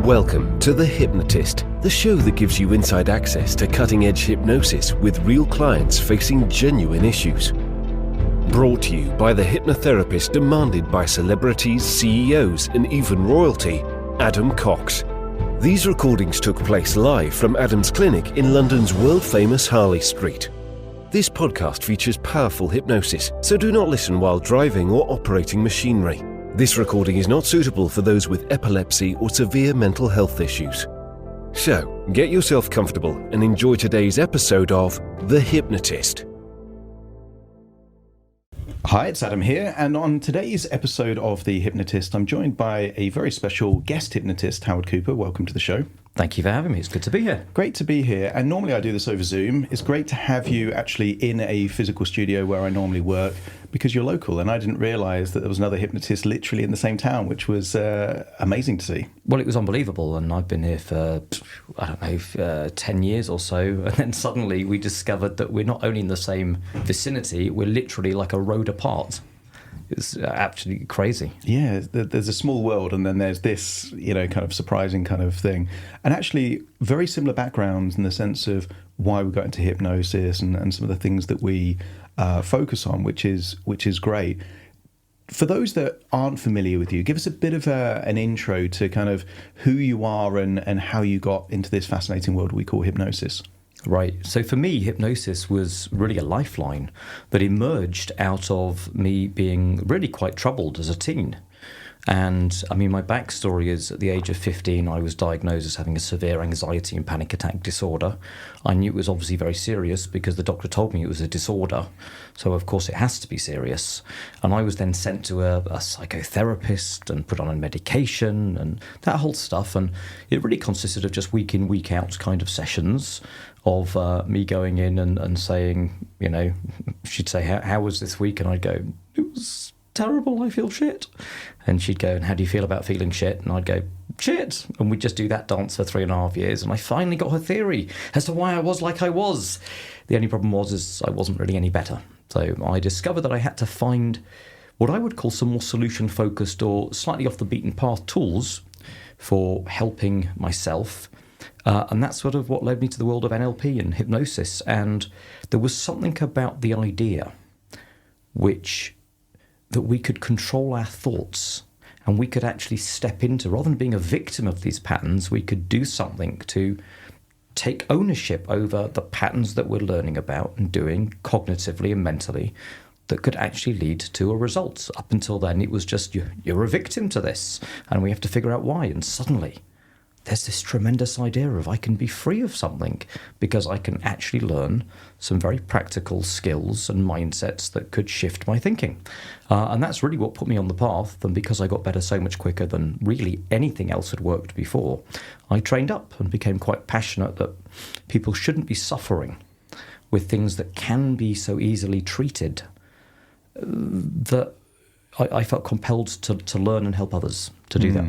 Welcome to The Hypnotist, the show that gives you inside access to cutting-edge hypnosis with real clients facing genuine issues. Brought to you by the hypnotherapist demanded by celebrities, CEOs, and even royalty, Adam Cox. These recordings took place live from Adam's clinic in London's world-famous Harley Street. This podcast features powerful hypnosis, so do not listen while driving or operating machinery. This recording is not suitable for those with epilepsy or severe mental health issues. So, get yourself comfortable and enjoy today's episode of The Hypnotist. Hi, it's Adam here, and on today's episode of The Hypnotist, I'm joined by a very special guest hypnotist, Howard Cooper. Welcome to the show. Thank you for having me. It's good to be here. Great to be here. And normally I do this over Zoom. It's great to have you actually in a physical studio where I normally work because you're local. And I didn't realise that there was another hypnotist literally in the same town, which was amazing to see. Well, it was unbelievable. And I've been here for, 10 years or so. And then suddenly we discovered that we're not only in the same vicinity, we're literally like a road apart. It's absolutely crazy. Yeah, there's a small world, and then there's this, kind of surprising kind of thing. And actually, very similar backgrounds in the sense of why we got into hypnosis and some of the things that we focus on, which is great. For those that aren't familiar with you, give us a bit of an intro to kind of who you are and how you got into this fascinating world we call hypnosis. Right. So for me, hypnosis was really a lifeline that emerged out of me being really quite troubled as a teen. And I mean, my backstory is at the age of 15, I was diagnosed as having a severe anxiety and panic attack disorder. I knew it was obviously very serious because the doctor told me it was a disorder. So of course it has to be serious. And I was then sent to a psychotherapist and put on a medication and that whole stuff. And it really consisted of just week in, week out kind of sessions of me going in and saying, she'd say, how was this week? And I'd go, it was terrible, I feel shit. And she'd go, and how do you feel about feeling shit? And I'd go, shit. And we'd just do that dance for 3.5 years. And I finally got her theory as to why I was like I was. The only problem was I wasn't really any better. So I discovered that I had to find what I would call some more solution-focused or slightly off the beaten path tools for helping myself. And that's sort of what led me to the world of NLP and hypnosis. And there was something about the idea that we could control our thoughts and we could actually step into, rather than being a victim of these patterns, we could do something to take ownership over the patterns that we're learning about and doing cognitively and mentally that could actually lead to a result. Up until then, it was just, you're a victim to this and we have to figure out why. And suddenly there's this tremendous idea of I can be free of something because I can actually learn some very practical skills and mindsets that could shift my thinking. And that's really what put me on the path. And because I got better so much quicker than really anything else had worked before, I trained up and became quite passionate that people shouldn't be suffering with things that can be so easily treated, that I felt compelled to learn and help others to do that.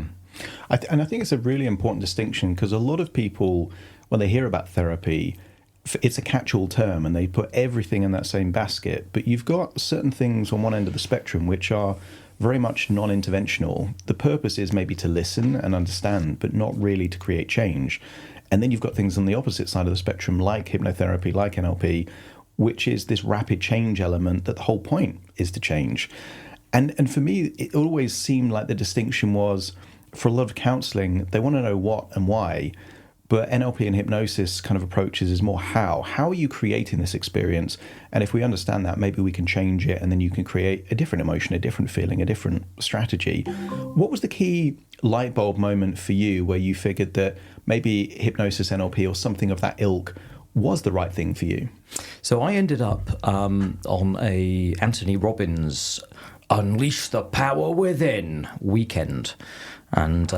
And I think it's a really important distinction because a lot of people, when they hear about therapy, it's a catch-all term and they put everything in that same basket. But you've got certain things on one end of the spectrum which are very much non-interventional. The purpose is maybe to listen and understand, but not really to create change. And then you've got things on the opposite side of the spectrum like hypnotherapy, like NLP, which is this rapid change element that the whole point is to change. And for me, it always seemed like the distinction was, for a lot of counselling, they want to know what and why, but NLP and hypnosis kind of approaches is more how. How are you creating this experience? And if we understand that, maybe we can change it and then you can create a different emotion, a different feeling, a different strategy. What was the key light bulb moment for you where you figured that maybe hypnosis, NLP or something of that ilk was the right thing for you? So I ended up on a Anthony Robbins Unleash the Power Within weekend. And,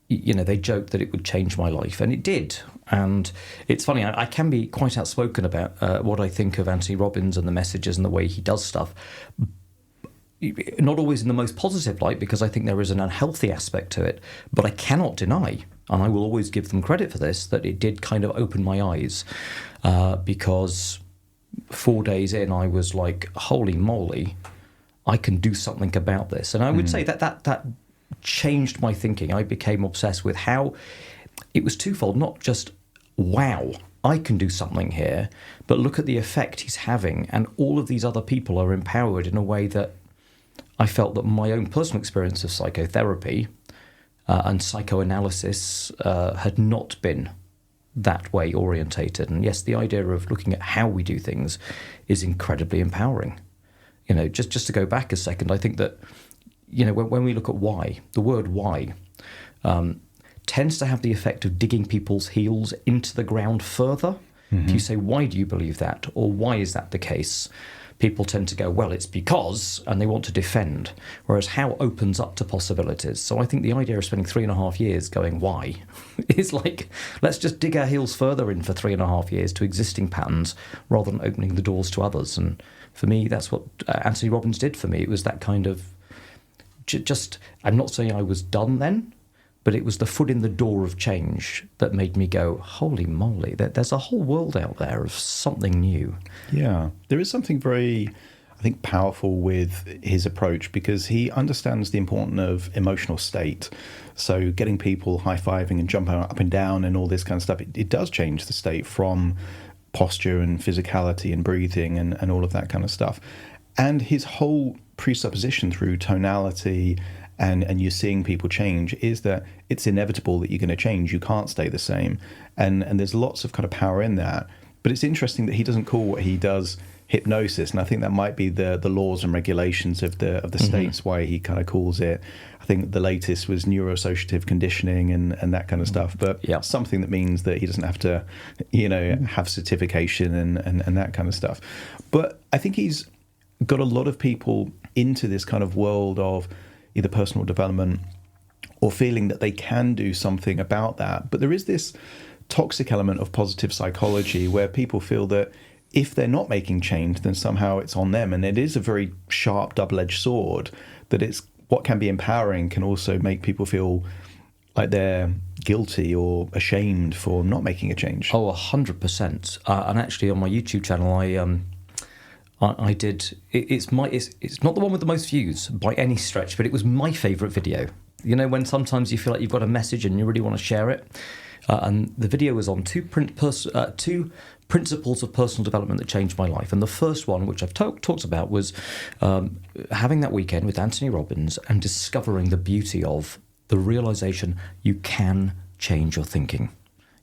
they joked that it would change my life, and it did. And it's funny, I can be quite outspoken about what I think of Anthony Robbins and the messages and the way he does stuff. Not always in the most positive light, because I think there is an unhealthy aspect to it. But I cannot deny, and I will always give them credit for this, that it did kind of open my eyes. Because 4 days in, I was like, holy moly, I can do something about this. And I would say that changed my thinking. I became obsessed with how it was twofold, not just, wow, I can do something here, but look at the effect he's having, and all of these other people are empowered in a way that I felt that my own personal experience of psychotherapy and psychoanalysis had not been that way orientated. And yes, the idea of looking at how we do things is incredibly empowering. You know, just to go back a second, I think that, you know, when we look at why, the word why tends to have the effect of digging people's heels into the ground further. If you say, why do you believe that? Or why is that the case? People tend to go, well, it's because, and they want to defend, whereas how opens up to possibilities. So I think the idea of spending 3.5 years going, why, is like, let's just dig our heels further in for 3.5 years to existing patterns rather than opening the doors to others. And for me, that's what Anthony Robbins did for me. It was that kind of, just, I'm not saying I was done then, but it was the foot in the door of change that made me go, holy moly, there's a whole world out there of something new. Yeah, there is something very, I think, powerful with his approach, because he understands the importance of emotional state. So getting people high-fiving and jumping up and down and all this kind of stuff, it does change the state from posture and physicality and breathing and all of that kind of stuff. And his whole presupposition through tonality and you're seeing people change is that it's inevitable that you're going to change. You can't stay the same. And there's lots of kind of power in that. But it's interesting that he doesn't call what he does hypnosis. And I think that might be the laws and regulations of the states why he kind of calls it. I think the latest was neuroassociative conditioning and that kind of stuff. But something that means that he doesn't have to, you know, have certification and that kind of stuff. But I think he's got a lot of people into this kind of world of either personal development or feeling that they can do something about that. But there is this toxic element of positive psychology where people feel that if they're not making change, then somehow it's on them. And it is a very sharp double-edged sword, that it's what can be empowering can also make people feel like they're guilty or ashamed for not making a change. Oh, 100%. And actually on my YouTube channel, I did. It's not the one with the most views by any stretch, but it was my favourite video. You know, when sometimes you feel like you've got a message and you really want to share it, and the video was on two principles of personal development that changed my life. And the first one, which I've talked about, was having that weekend with Anthony Robbins and discovering the beauty of the realisation you can change your thinking.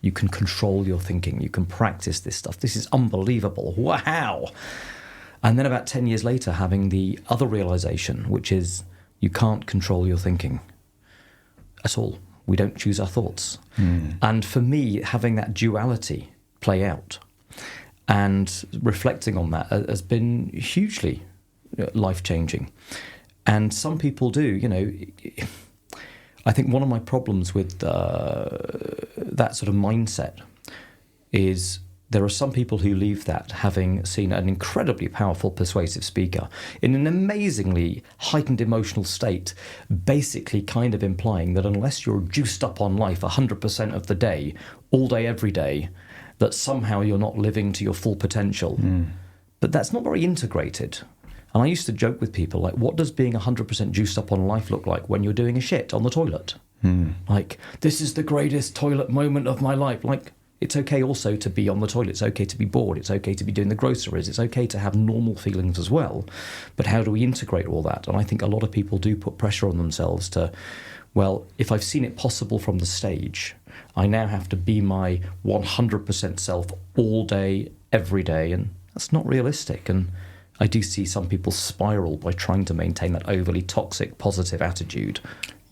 You can control your thinking. You can practice this stuff. This is unbelievable. Wow. And then about 10 years later, having the other realization, which is you can't control your thinking at all. We don't choose our thoughts. And for me, having that duality play out and reflecting on that has been hugely life-changing. And some people do, you know. I think one of my problems with that sort of mindset is there are some people who leave that having seen an incredibly powerful, persuasive speaker in an amazingly heightened emotional state, basically kind of implying that unless you're juiced up on life 100% of the day, all day, every day, that somehow you're not living to your full potential. But that's not very integrated. And I used to joke with people, like, what does being 100% juiced up on life look like when you're doing a shit on the toilet? Like, this is the greatest toilet moment of my life. Like, it's okay also to be on the toilet. It's okay to be bored. It's okay to be doing the groceries. It's okay to have normal feelings as well. But how do we integrate all that? And I think a lot of people do put pressure on themselves to, well, if I've seen it possible from the stage, I now have to be my 100% self all day, every day. And that's not realistic. And I do see some people spiral by trying to maintain that overly toxic, positive attitude.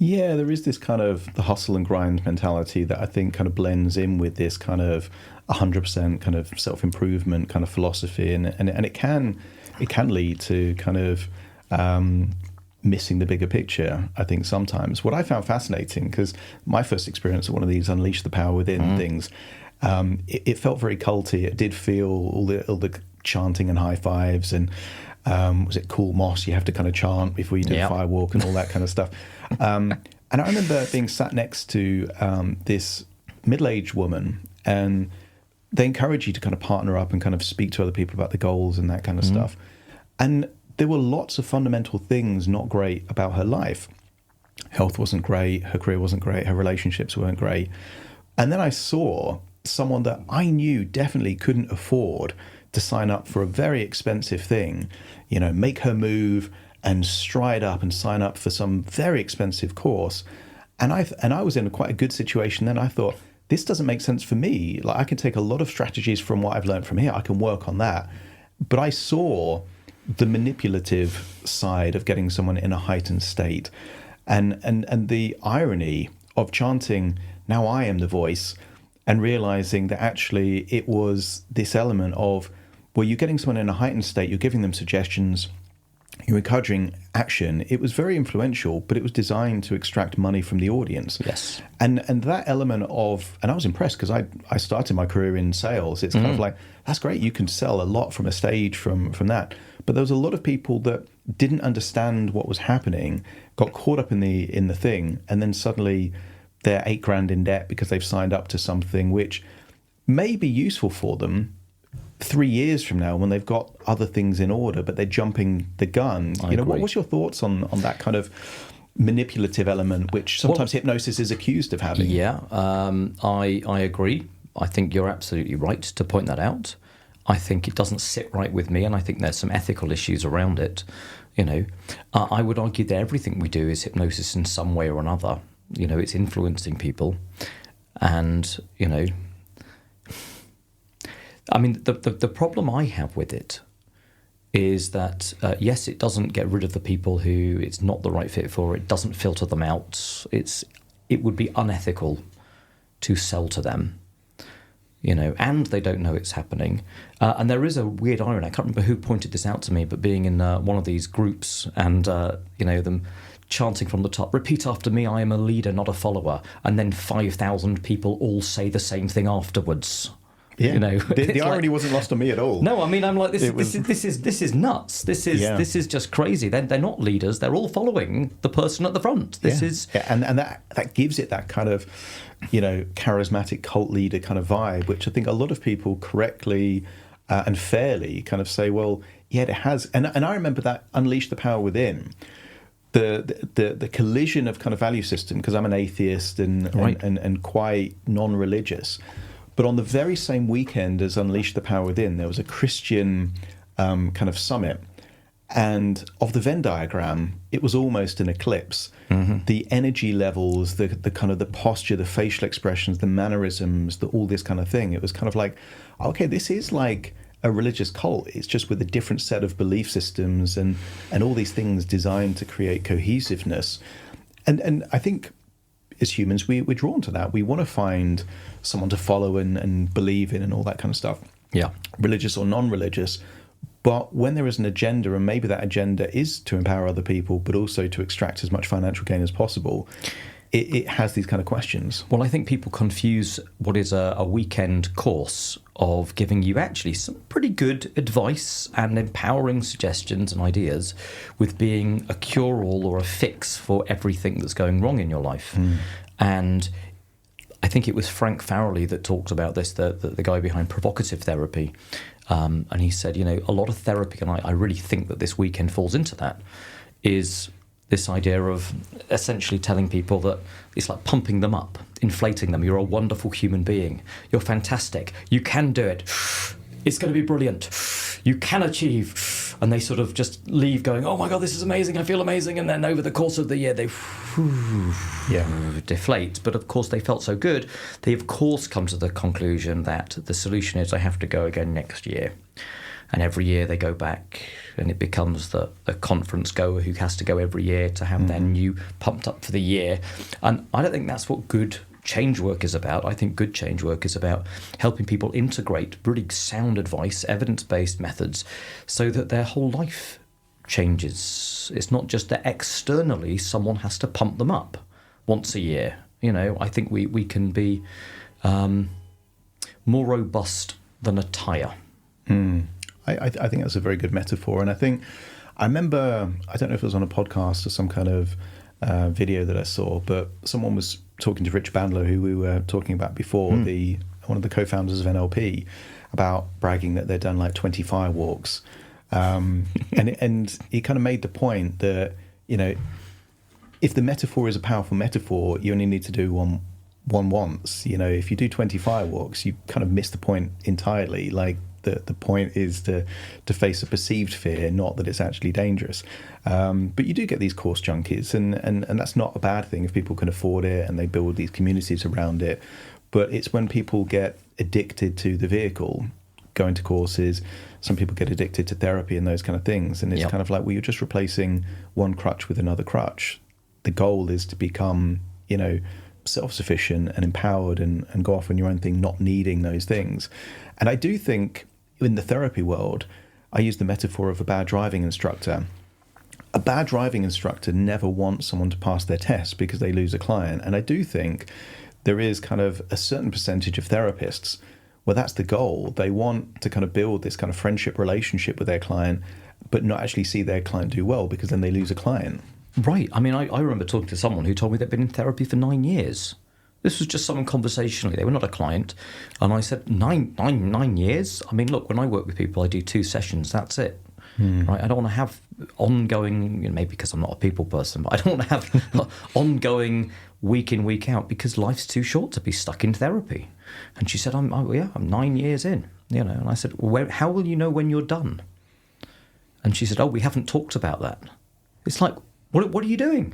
Yeah, there is this kind of the hustle and grind mentality that I think kind of blends in with this kind of 100% kind of self-improvement kind of philosophy, and it can lead to kind of missing the bigger picture, I think, sometimes. What I found fascinating, because my first experience at one of these Unleash the Power Within things, it felt very culty. It did feel all the chanting and high fives and was it cool moss? You have to kind of chant before you do a fire walk and all that kind of stuff. And I remember being sat next to this middle-aged woman, and they encourage you to kind of partner up and kind of speak to other people about the goals and that kind of stuff. And there were lots of fundamental things not great about her life. health wasn't great, her career wasn't great, her relationships weren't great. And then I saw someone that I knew definitely couldn't afford to sign up for a very expensive thing, make her move and stride up and sign up for some very expensive course. And I was in quite a good situation then. I thought, this doesn't make sense for me. Like, I can take a lot of strategies from what I've learned from here. I can work on that. But I saw the manipulative side of getting someone in a heightened state, and the irony of chanting, "Now I am the voice," and realizing that actually it was this element of, well, you're getting someone in a heightened state, you're giving them suggestions, you're encouraging action. It was very influential, but it was designed to extract money from the audience. Yes. And that element of, and I was impressed because I started my career in sales. It's kind of like, that's great. You can sell a lot from a stage from that. But there was a lot of people that didn't understand what was happening, got caught up in the thing, and then suddenly they're $8,000 in debt because they've signed up to something which may be useful for them 3 years from now when they've got other things in order, but they're jumping the gun. What's your thoughts on that kind of manipulative element, which sometimes hypnosis is accused of having? Yeah, I agree. I think you're absolutely right to point that out. I think it doesn't sit right with me, and I think there's some ethical issues around it. I would argue that everything we do is hypnosis in some way or another. It's influencing people, and I mean, the problem I have with it is that, yes, it doesn't get rid of the people who it's not the right fit for. It doesn't filter them out. It would be unethical to sell to them, and they don't know it's happening. And there is a weird irony. I can't remember who pointed this out to me, but being in one of these groups and, them chanting from the top, "Repeat after me, I am a leader, not a follower." And then 5,000 people all say the same thing afterwards. Yeah, the irony wasn't lost on me at all. No, I mean, I'm like, this is nuts. This is just crazy. They're not leaders. They're all following the person at the front. And that gives it that kind of, charismatic cult leader kind of vibe, which I think a lot of people correctly and fairly kind of say, well, yeah, it has. And I remember that Unleash the Power Within. The collision of kind of value system, because I'm an atheist and quite non-religious. But on the very same weekend as Unleash the Power Within, there was a Christian kind of summit. And of the Venn diagram, it was almost an eclipse. Mm-hmm. The energy levels, the kind of the posture, the facial expressions, the mannerisms, all this kind of thing. It was kind of like, okay, this is like a religious cult. It's just with a different set of belief systems and all these things designed to create cohesiveness. And I think as humans, we're drawn to that. We want to find someone to follow and believe in and all that kind of stuff. Yeah. Religious or non-religious. But when there is an agenda, and maybe that agenda is to empower other people, but also to extract as much financial gain as possible, it has these kind of questions. Well, I think people confuse what is a weekend course of giving you actually some pretty good advice and empowering suggestions and ideas with being a cure-all or a fix for everything that's going wrong in your life. And I think it was Frank Farrelly that talked about this, the guy behind provocative therapy. And he said, a lot of therapy, and I really think that this weekend falls into that, is this idea of essentially telling people that it's like pumping them up, inflating them. You're a wonderful human being. You're fantastic. You can do it. It's going to be brilliant. You can achieve. And they sort of just leave going, oh my God, this is amazing. I feel amazing. And then over the course of the year, they deflate. But of course, they felt so good. They, of course, come to the conclusion that the solution is I have to go again next year. And every year they go back, and it becomes the conference goer who has to go every year to have their new pumped up for the year. And I don't think that's what good change work is about. I think good change work is about helping people integrate really sound advice, evidence-based methods, so that their whole life changes. It's not just that externally someone has to pump them up once a year. I think we can be more robust than a tyre. I think that's a very good metaphor. And I remember, I don't know if it was on a podcast or some kind of video that I saw, but someone was talking to Rich Bandler, who we were talking about before, one of the co-founders of NLP, about bragging that they'd done like 20 firewalks. And he kind of made the point that, if the metaphor is a powerful metaphor, you only need to do one once. You know, if you do 20 firewalks, you kind of miss the point entirely. Like the point is to face a perceived fear, not that it's actually dangerous. But you do get these course junkies, and that's not a bad thing if people can afford it and they build these communities around it. But it's when people get addicted to the vehicle, going to courses, some people get addicted to therapy and those kind of things. And it's kind of like, well, you're just replacing one crutch with another crutch. The goal is to become, you know, self-sufficient and empowered and go off on your own thing, not needing those things. And I do think in the therapy world, I use the metaphor of a bad driving instructor. A bad driving instructor never wants someone to pass their test because they lose a client. And I do think there is kind of a certain percentage of therapists where that's the goal. They want to kind of build this kind of friendship relationship with their client, but not actually see their client do well, because then they lose a client. Right. I mean, I remember talking to someone who told me they'd been in therapy for 9 years. This was just someone conversationally. They were not a client. And I said, nine years? I mean, look, when I work with people, I do 2 sessions. That's it. Right? I don't want to have ongoing, you know, maybe because I'm not a people person, but I don't want to have ongoing week in, week out, because life's too short to be stuck in therapy. And she said, I'm 9 years in, you know. And I said, well, how will you know when you're done? And she said, oh, we haven't talked about that. It's like, what are you doing?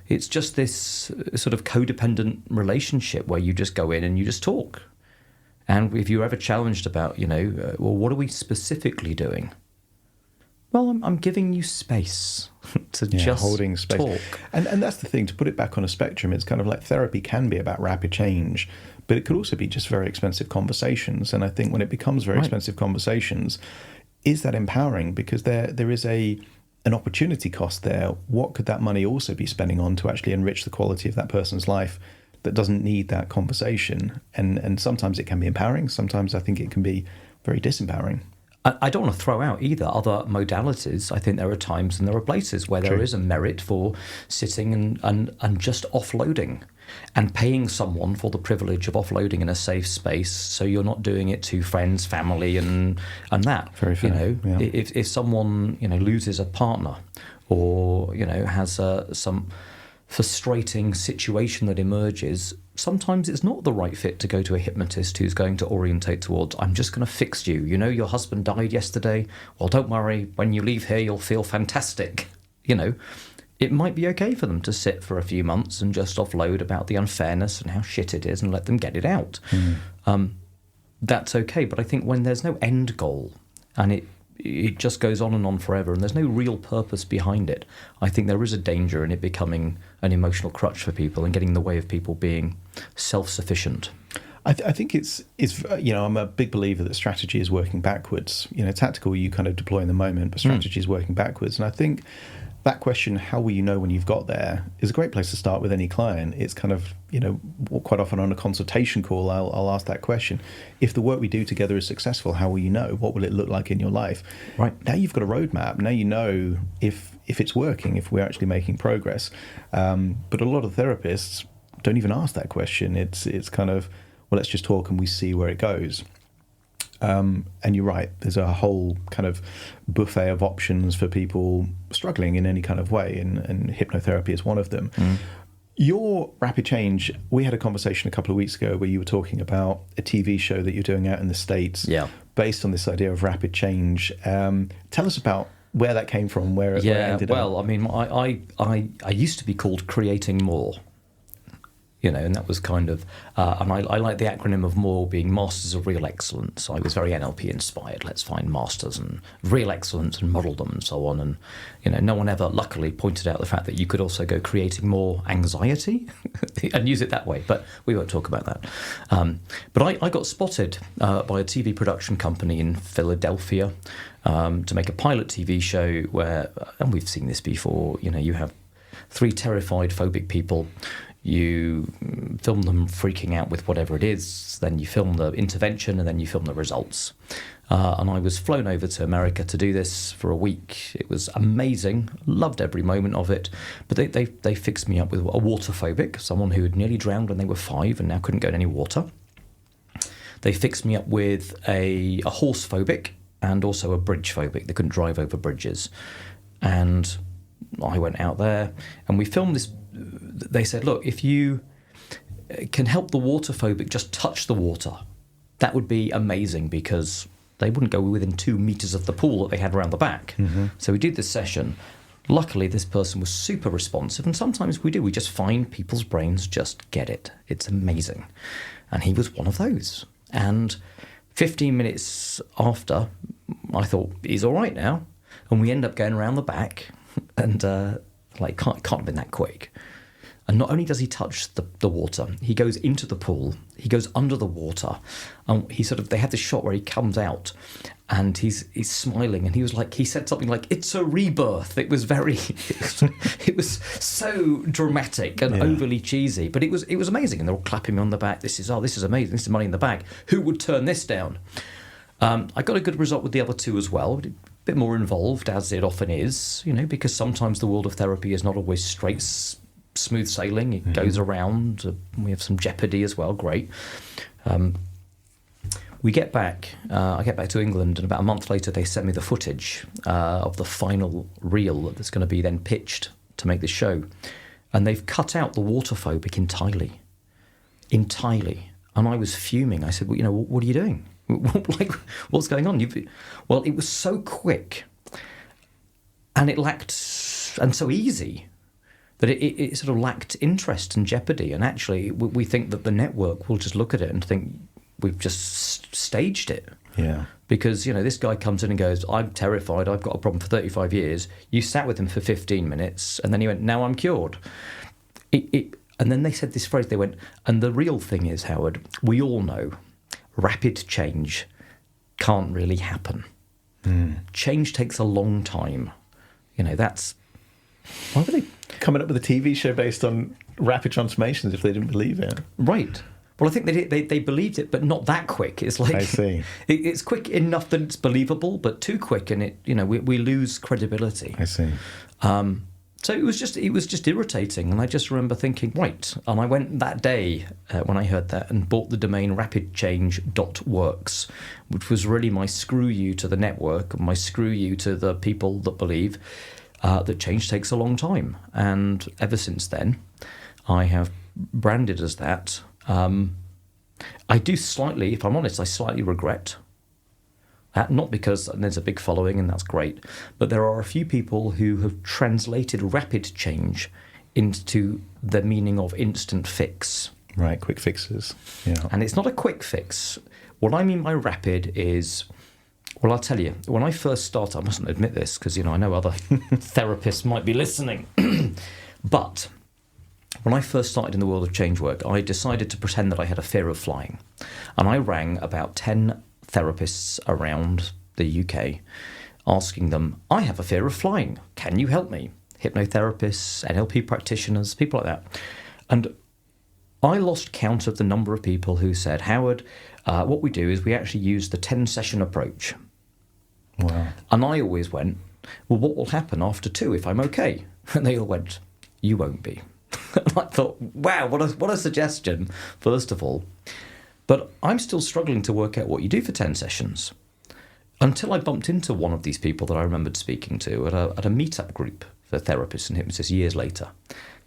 It's just this sort of codependent relationship where you just go in and you just talk. And if you're ever challenged about, you know, well, what are we specifically doing? Well, I'm giving you space to just holding space. Talk. And that's the thing, to put it back on a spectrum, it's kind of like therapy can be about rapid change, but it could also be just very expensive conversations. And I think when it becomes very expensive conversations, is that empowering? Because there is an opportunity cost there. What could that money also be spending on to actually enrich the quality of that person's life that doesn't need that conversation? And sometimes it can be empowering. Sometimes I think it can be very disempowering. I don't want to throw out either other modalities. I think there are times and there are places where there is a merit for sitting and just offloading and paying someone for the privilege of offloading in a safe space, so you're not doing it to friends, family, and that. Very fair. You know, if someone, you know, loses a partner or, you know, has some frustrating situation that emerges, sometimes it's not the right fit to go to a hypnotist who's going to orientate towards, I'm just going to fix you. You know, your husband died yesterday. Well, don't worry. When you leave here, you'll feel fantastic. You know, it might be okay for them to sit for a few months and just offload about the unfairness and how shit it is and let them get it out. That's okay. But I think when there's no end goal and it just goes on forever and there's no real purpose behind it, I think there is a danger in it becoming an emotional crutch for people and getting in the way of people being self-sufficient. I think it's you know, I'm a big believer that strategy is working backwards. You know, tactical you kind of deploy in the moment, but strategy is working backwards. And I think that question, how will you know when you've got there, is a great place to start with any client. It's kind of, you know, quite often on a consultation call, I'll ask that question. If the work we do together is successful, how will you know? What will it look like in your life? Right. Now you've got a roadmap. Now you know if it's working, if we're actually making progress. But a lot of therapists don't even ask that question. It's kind of, well, let's just talk and we see where it goes. And you're right, there's a whole kind of buffet of options for people struggling in any kind of way, and hypnotherapy is one of them. Your rapid change, we had a conversation a couple of weeks ago where you were talking about a TV show that you're doing out in the States based on this idea of rapid change. Tell us about where that came from, where it ended up. Well, I mean, I used to be called Creating More. You know, and that was kind of, and I like the acronym of MORE being Masters of Real Excellence. I was very NLP inspired. Let's find masters and real excellence and model them and so on. And, you know, no one ever luckily pointed out the fact that you could also go creating more anxiety and use it that way. But we won't talk about that. But I got spotted by a TV production company in Philadelphia to make a pilot TV show where, and we've seen this before, you know, you have 3 terrified, phobic people. You film them freaking out with whatever it is, then you film the intervention, and then you film the results. And I was flown over to America to do this for a week. It was amazing, loved every moment of it. But they fixed me up with a water phobic, someone who had nearly drowned when they were 5 and now couldn't go in any water. They fixed me up with a horse phobic and also a bridge phobic. They couldn't drive over bridges. And I went out there and we filmed this. They said, look, if you can help the water phobic just touch the water, that would be amazing, because they wouldn't go within 2 meters of the pool that they had around the back. So we did this session. Luckily, this person was super responsive, and sometimes we do. We just find people's brains just get it. It's amazing. And he was one of those. And 15 minutes after, I thought, he's all right now. And we end up going around the back, and can't have been that quick. And not only does he touch the water, he goes into the pool, he goes under the water, and they have this shot where he comes out and he's smiling, and he said something like, "It's a rebirth." It was it was so dramatic and overly cheesy, but it was amazing. And they're all clapping me on the back. This is amazing. This is money in the bag. Who would turn this down? I got a good result with the other two as well. A bit more involved, as it often is, because sometimes the world of therapy is not always straight, smooth sailing. It goes around. We have some jeopardy as well. Great. We get back. I get back to England, and about a month later, they sent me the footage of the final reel that's going to be then pitched to make this show, and they've cut out the water phobic entirely. And I was fuming. I said, "Well, what are you doing? What's going on?" Well, it was so quick, and and so easy, that it sort of lacked interest and jeopardy. And actually, we think that the network will just look at it and think we've just staged it. Yeah. Because, this guy comes in and goes, "I'm terrified, I've got a problem for 35 years. You sat with him for 15 minutes, and then he went, 'Now I'm cured.'" And then they said this phrase, they went, "And the real thing is, Howard, we all know rapid change can't really happen. Change takes a long time." That's... Why were they coming up with a TV show based on rapid transformations if they didn't believe it? Right. Well, I think they believed it, but not that quick. It's like... I see. It's quick enough that it's believable, but too quick, and we lose credibility. I see. So it was just irritating, and I just remember thinking, right. And I went that day when I heard that and bought the domain rapidchange.works, which was really my screw you to the network, my screw you to the people that believe that change takes a long time. And ever since then, I have branded as that. I do slightly, if I'm honest, I slightly regret that, not because there's a big following and that's great, but there are a few people who have translated rapid change into the meaning of instant fix. Right, quick fixes. Yeah. And it's not a quick fix. What I mean by rapid is... Well, I'll tell you, when I first started, I mustn't admit this because, I know other therapists might be listening, but when I first started in the world of change work, I decided to pretend that I had a fear of flying. And I rang about 10 therapists around the UK asking them, "I have a fear of flying. Can you help me?" Hypnotherapists, NLP practitioners, people like that. And I lost count of the number of people who said, "Howard, what we do is we actually use the 10-session approach." Wow. And I always went, "Well, what will happen after 2 if I'm okay?" And they all went, "You won't be." And I thought, wow, what a suggestion, first of all. But I'm still struggling to work out what you do for 10 sessions. Until I bumped into one of these people that I remembered speaking to at a meetup group for therapists and hypnotists years later.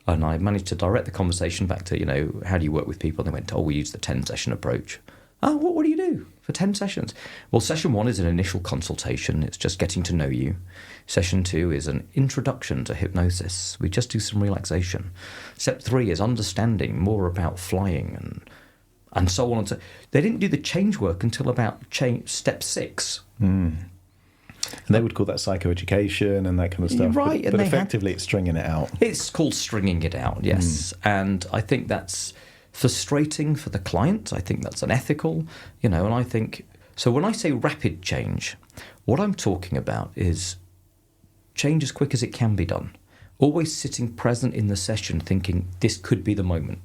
And I managed to direct the conversation back to, how do you work with people? And they went, "Oh, we use the 10-session approach." "Oh, what do you do for 10 sessions? Well, session 1 is an initial consultation. It's just getting to know you. Session 2 is an introduction to hypnosis. We just do some relaxation. Step 3 is understanding more about flying and so on and so. They didn't do the change work until about step 6. And they would call that psychoeducation and that kind of stuff. Right. But effectively it's stringing it out. It's called stringing it out, yes. And I think that's frustrating for the client. I think that's unethical, and I think... So when I say rapid change, what I'm talking about is change as quick as it can be done. Always sitting present in the session thinking, this could be the moment.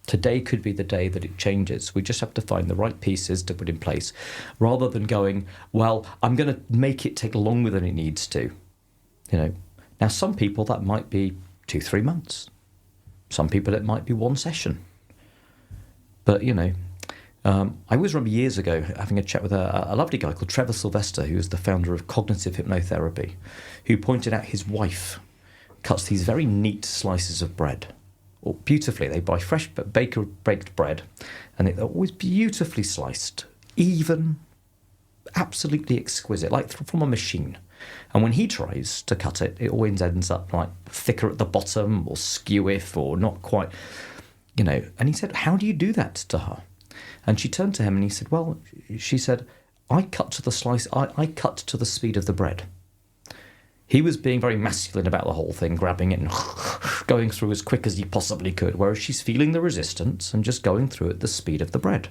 Today could be the day that it changes. We just have to find the right pieces to put in place, rather than going, well, I'm going to make it take longer than it needs to. Now, some people that might be 2-3 months. Some people it might be 1 session. But, I always remember years ago having a chat with a lovely guy called Trevor Sylvester, who was the founder of cognitive hypnotherapy, who pointed out his wife cuts these very neat slices of bread, or beautifully. They buy fresh baker baked bread, and they're always beautifully sliced, even, absolutely exquisite, like from a machine. And when he tries to cut it, it always ends up like thicker at the bottom, or skewiff, or not quite, And he said, "How do you do that to her?" And she turned to him and he said, "Well," she said, I cut to the speed of the bread." He was being very masculine about the whole thing, grabbing it and going through as quick as he possibly could, whereas she's feeling the resistance and just going through at the speed of the bread.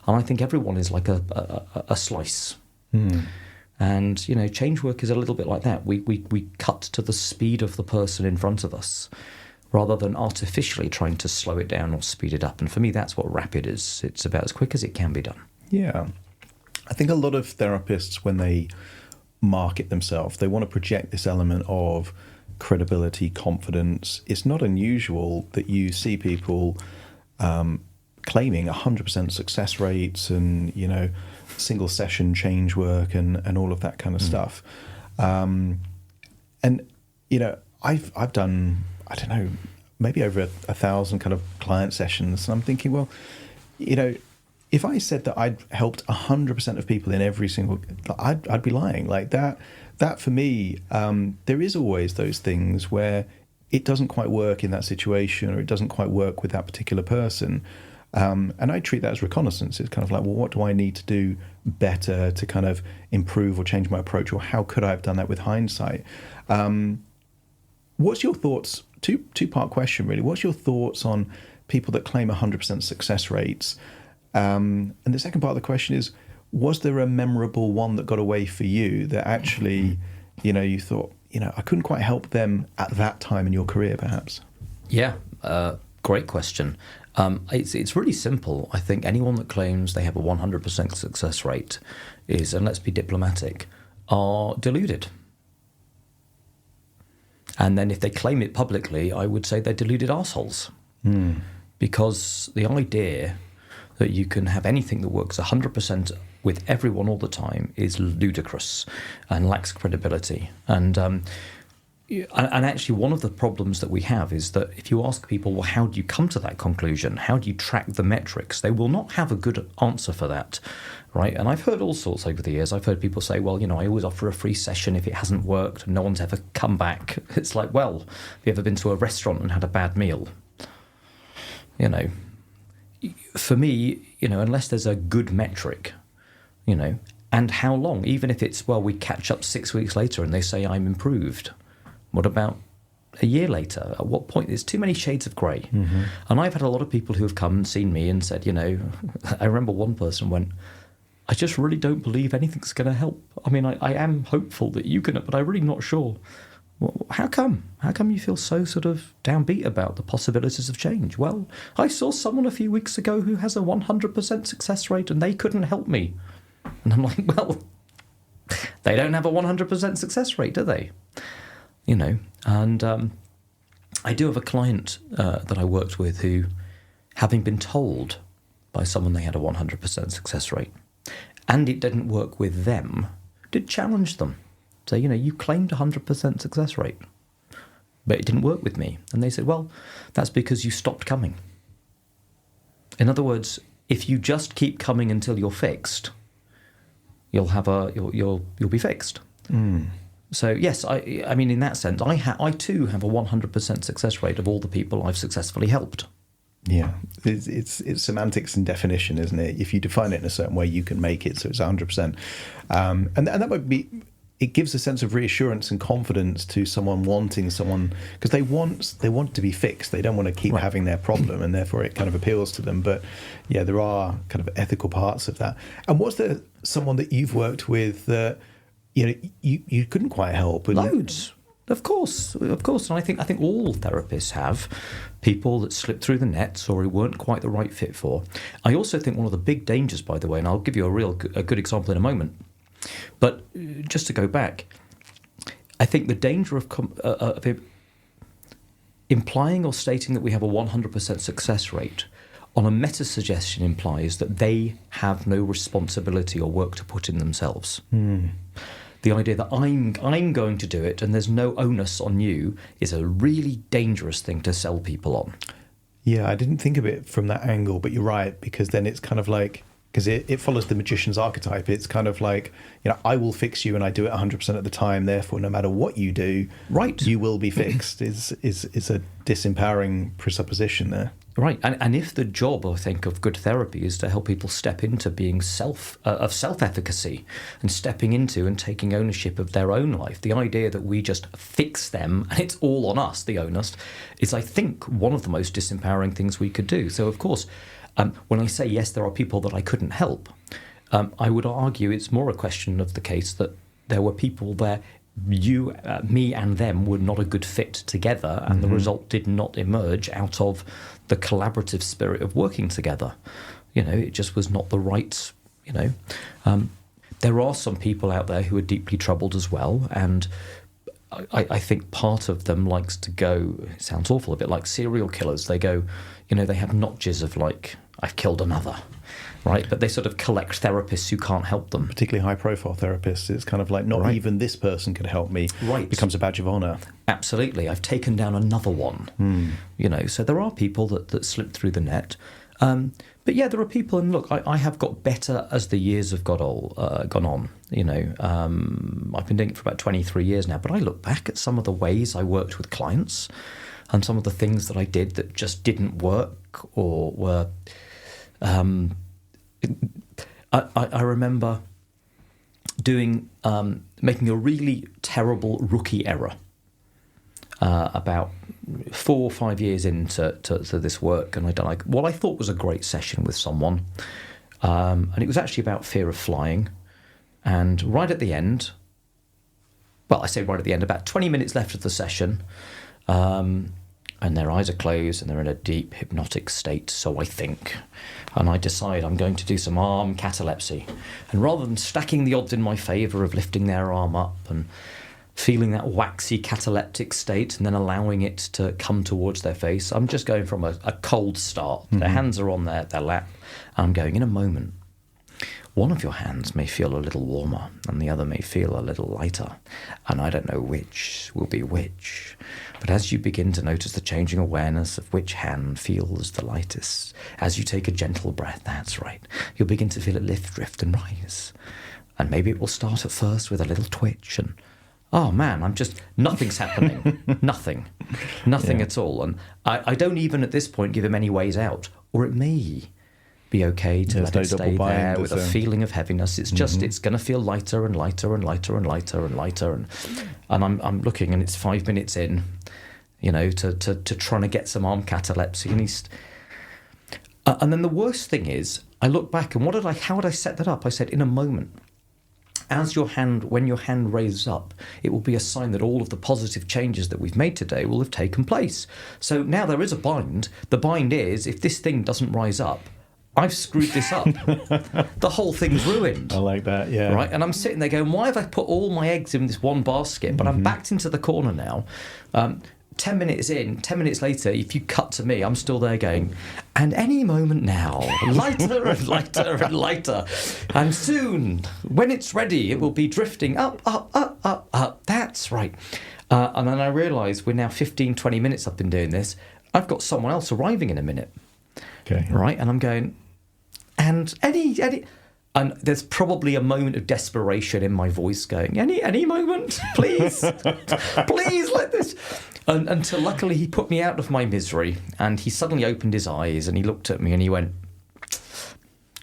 And I think everyone is like a slice. And, change work is a little bit like that. We cut to the speed of the person in front of us, rather than artificially trying to slow it down or speed it up. And for me, that's what rapid is. It's about as quick as it can be done. Yeah. I think a lot of therapists, when they market themselves, they want to project this element of credibility, confidence. It's not unusual that you see people claiming 100% success rates and, single session change work and all of that kind of stuff. And, I've done, I don't know, maybe over 1,000 kind of client sessions. And I'm thinking, well, if I said that I'd helped 100% of people in every single, I'd be lying. Like that for me, there is always those things where it doesn't quite work in that situation, or it doesn't quite work with that particular person. And I treat that as reconnaissance. It's kind of like, well, what do I need to do better to kind of improve or change my approach, or how could I have done that with hindsight? What's your thoughts? Two-part question, really. What's your thoughts on people that claim 100% success rates? And the second part of the question is, was there a memorable one that got away for you that actually, you thought, I couldn't quite help them at that time in your career, perhaps? Yeah, great question. It's really simple. I think anyone that claims they have a 100% success rate is, and let's be diplomatic, are deluded. And then if they claim it publicly, I would say they're deluded arseholes. Because the idea that you can have anything that works 100% with everyone all the time is ludicrous and lacks credibility. And actually, one of the problems that we have is that if you ask people, well, how do you come to that conclusion? How do you track the metrics? They will not have a good answer for that, right? And I've heard all sorts over the years. I've heard people say, well, I always offer a free session if it hasn't worked and no one's ever come back. It's like, well, have you ever been to a restaurant and had a bad meal? For me, unless there's a good metric, and how long, even if it's, well, we catch up 6 weeks later and they say I'm improved. What about a year later? At what point? There's too many shades of grey. And I've had a lot of people who have come and seen me and said, I remember one person went, I just really don't believe anything's going to help. I mean, I am hopeful that you can, but I'm really not sure. Well, how come? How come you feel so sort of downbeat about the possibilities of change? Well, I saw someone a few weeks ago who has a 100% success rate and they couldn't help me. And I'm like, well, they don't have a 100% success rate, do they? And I do have a client that I worked with who, having been told by someone they had a 100% success rate, and it didn't work with them, did challenge them. So, you claimed 100% success rate, but it didn't work with me. And they said, well, that's because you stopped coming. In other words, if you just keep coming until you're fixed, you'll be fixed. So yes, I mean, in that sense, I too have a 100% success rate of all the people I've successfully helped. Yeah, it's semantics and definition, isn't it? If you define it in a certain way, you can make it so it's 100%, and that might be. It gives a sense of reassurance and confidence to someone wanting someone, because they want to be fixed. They don't want to keep having their problem, and therefore it kind of appeals to them. But yeah, there are kind of ethical parts of that. And was there someone that you've worked with that you couldn't quite help? Loads. Of course, and I think all therapists have people that slip through the nets or who weren't quite the right fit for. I also think one of the big dangers, by the way, and I'll give you a good example in a moment, but just to go back, I think the danger of implying or stating that we have a 100% success rate on a meta-suggestion implies that they have no responsibility or work to put in themselves. the idea that I'm going to do it and there's no onus on you is a really dangerous thing to sell people on. Yeah, I didn't think of it from that angle, but you're right, because then it's kind of like, because it follows the magician's archetype. It's kind of like, I will fix you and I do it 100% of the time. Therefore, no matter what you do, right, you will be fixed is a disempowering presupposition there. Right, and if the job, I think, of good therapy is to help people step into being self-efficacy and stepping into and taking ownership of their own life, the idea that we just fix them and it's all on us, the onus, is, I think, one of the most disempowering things we could do. So, of course, when I say, yes, there are people that I couldn't help, I would argue it's more a question of the case that there were people there, me and them were not a good fit together, and the result did not emerge out of the collaborative spirit of working together. It just was not the right, there are some people out there who are deeply troubled as well, and I think part of them likes to go, it sounds awful, a bit like serial killers. They go, they have notches of like, I've killed another, right? But they sort of collect therapists who can't help them. Particularly high-profile therapists. It's kind of like, not even this person could help me. Right. It becomes a badge of honour. Absolutely. I've taken down another one. So there are people that slip through the net. But yeah, there are people, and look, I have got better as the years have gone on. I've been doing it for about 23 years now, but I look back at some of the ways I worked with clients and some of the things that I did that just didn't work or were... I remember making a really terrible rookie error about 4 or 5 years into this work, and I'd done what I thought was a great session with someone, and it was actually about fear of flying. And right at the end, well, I say right at the end, about 20 minutes left of the session, and their eyes are closed and they're in a deep hypnotic state, so I think. And I decide I'm going to do some arm catalepsy. And rather than stacking the odds in my favour of lifting their arm up and feeling that waxy cataleptic state and then allowing it to come towards their face, I'm just going from a cold start. Their hands are on their lap. And I'm going, in a moment, one of your hands may feel a little warmer and the other may feel a little lighter. And I don't know which will be which. But as you begin to notice the changing awareness of which hand feels the lightest, as you take a gentle breath, that's right, you'll begin to feel it lift, drift and rise. And maybe it will start at first with a little twitch and, oh man, nothing's happening. Nothing at all. And I don't even at this point give him any ways out. Or it may be okay to let it stay there with a feeling of heaviness. It's just, it's going to feel lighter and lighter and lighter and lighter and lighter. And I'm looking and it's 5 minutes in, to trying to get some arm catalepsy. And then the worst thing is, I look back and how would I set that up? I said, in a moment, when your hand raises up, it will be a sign that all of the positive changes that we've made today will have taken place. So now there is a bind. The bind is, if this thing doesn't rise up, I've screwed this up. The whole thing's ruined. I like that, yeah. Right, and I'm sitting there going, why have I put all my eggs in this one basket? But I'm backed into the corner now. 10 minutes in, 10 minutes later, if you cut to me, I'm still there going, and any moment now, lighter and lighter and lighter. And soon, when it's ready, it will be drifting up, up, up, up, up. That's right. And then I realise we're now 15, 20 minutes I've been doing this. I've got someone else arriving in a minute. Okay. Right, and I'm going, and and there's probably a moment of desperation in my voice going, any moment, please, please let this. And until luckily he put me out of my misery, and he suddenly opened his eyes and he looked at me and he went,